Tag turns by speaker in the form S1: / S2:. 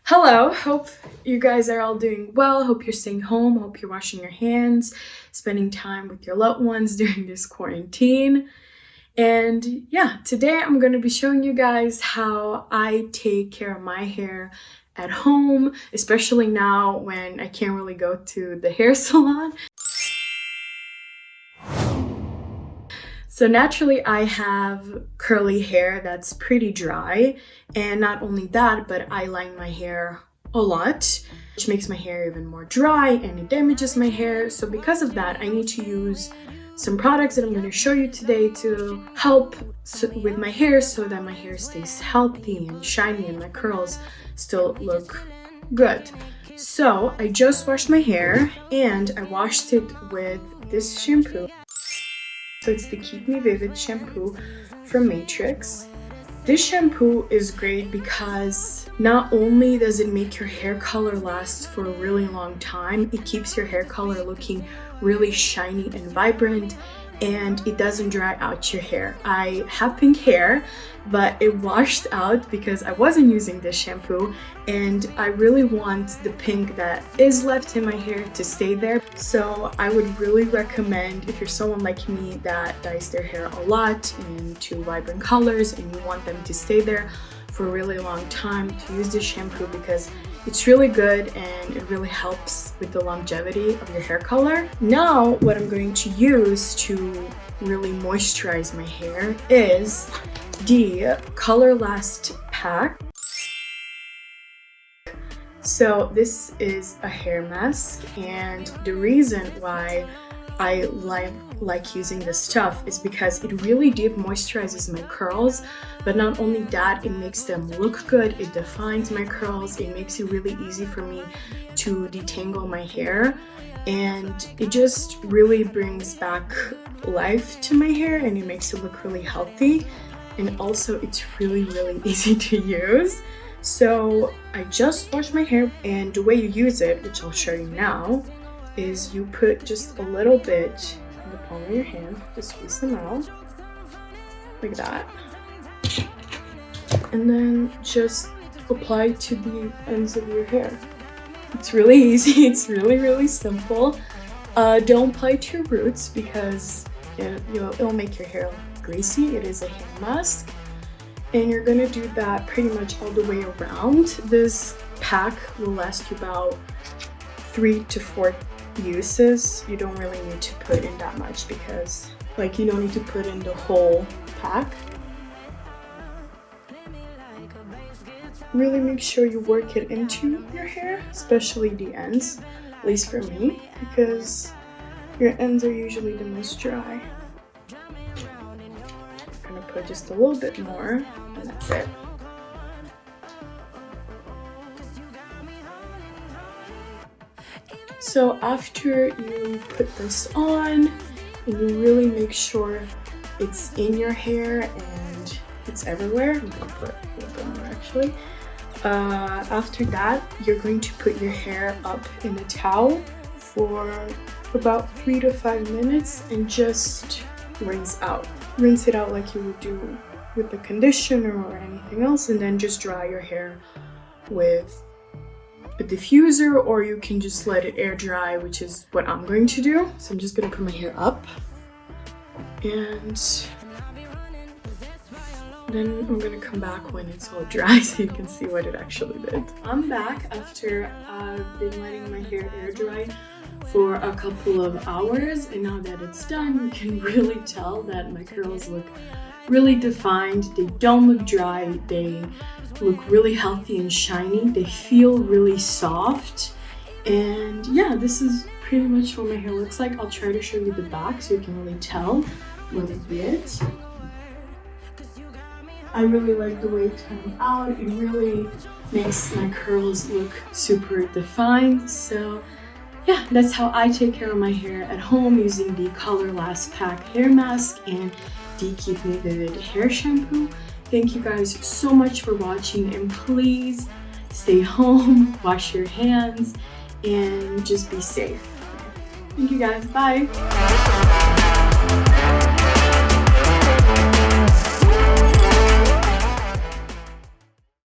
S1: Hello, hope you guys are all doing well. Hope you're staying home. Hope you're washing your hands, spending time with your loved ones during this quarantine. And yeah, today I'm going to be showing you guys how I take care of my hair at home, especially now when I can't really go to the hair salon. So naturally I have curly hair that's pretty dry, and not only that, but I line my hair a lot, which makes my hair even more dry and it damages my hair. So because of that, I need to use some products that I'm going to show you today to help with my hair so that my hair stays healthy and shiny and my curls still look good. So I just washed my hair and I washed it with this shampoo. So it's the Keep Me Vivid shampoo from Matrix. This shampoo is great because not only does it make your hair color last for a really long time, it keeps your hair color looking really shiny and vibrant, and it doesn't dry out your hair. I have pink hair, but it washed out because I wasn't using this shampoo, and I really want the pink that is left in my hair to stay there. So I would really recommend, if you're someone like me that dyes their hair a lot into vibrant colors and you want them to stay there for a really long time, to use this shampoo because it's really good and it really helps with the longevity of your hair color. Now, what I'm going to use to really moisturize my hair is the Color Last pack. So this is a hair mask, and the reason why I like using this stuff is because it really deep moisturizes my curls, but not only that, it makes them look good, it defines my curls, it makes it really easy for me to detangle my hair, and it just really brings back life to my hair and it makes it look really healthy, and also it's really easy to use. So I just washed my hair, and the way you use it, which I'll show you now, is you put just a little bit in the palm of your hand, just squeeze them out like that, and then just apply it to the ends of your hair. It's really easy, it's really simple. Don't apply to your roots because it'll make your hair greasy. It is a hair mask, and you're gonna do that pretty much all the way around. This pack will last you about 3 to 4 uses. You don't really need to put in that much because you don't need to put in the whole pack. Really make sure you work it into your hair, especially the ends, at least for me, because your ends are usually the most dry. I'm gonna put just a little bit more, and that's it. So after you put this on, and you really make sure it's in your hair and it's everywhere, I'm gonna put a little bit more actually. After that, you're going to put your hair up in a towel for about 3 to 5 minutes and just rinse out. Rinse it out like you would do with the conditioner or anything else, and then just dry your hair with a diffuser, or you can just let it air dry, which is what I'm going to do. So I'm just going to put my hair up, and then I'm going to come back when it's all dry so you can see what it actually did. I'm back after I've been letting my hair air dry for a couple of hours, and now that it's done, you can really tell that my curls look really defined. They don't look dry, they look really healthy and shiny, they feel really soft, and yeah, this is pretty much what my hair looks like. I'll try to show you the back so you can really tell what it did. I really like the way it turned out. It really makes my curls look super defined. So yeah, that's how I take care of my hair at home using the Color Last Pack hair mask and the Keep Me Vivid hair shampoo. Thank you guys so much for watching, and please stay home, wash your hands, and just be safe. Thank you guys, bye!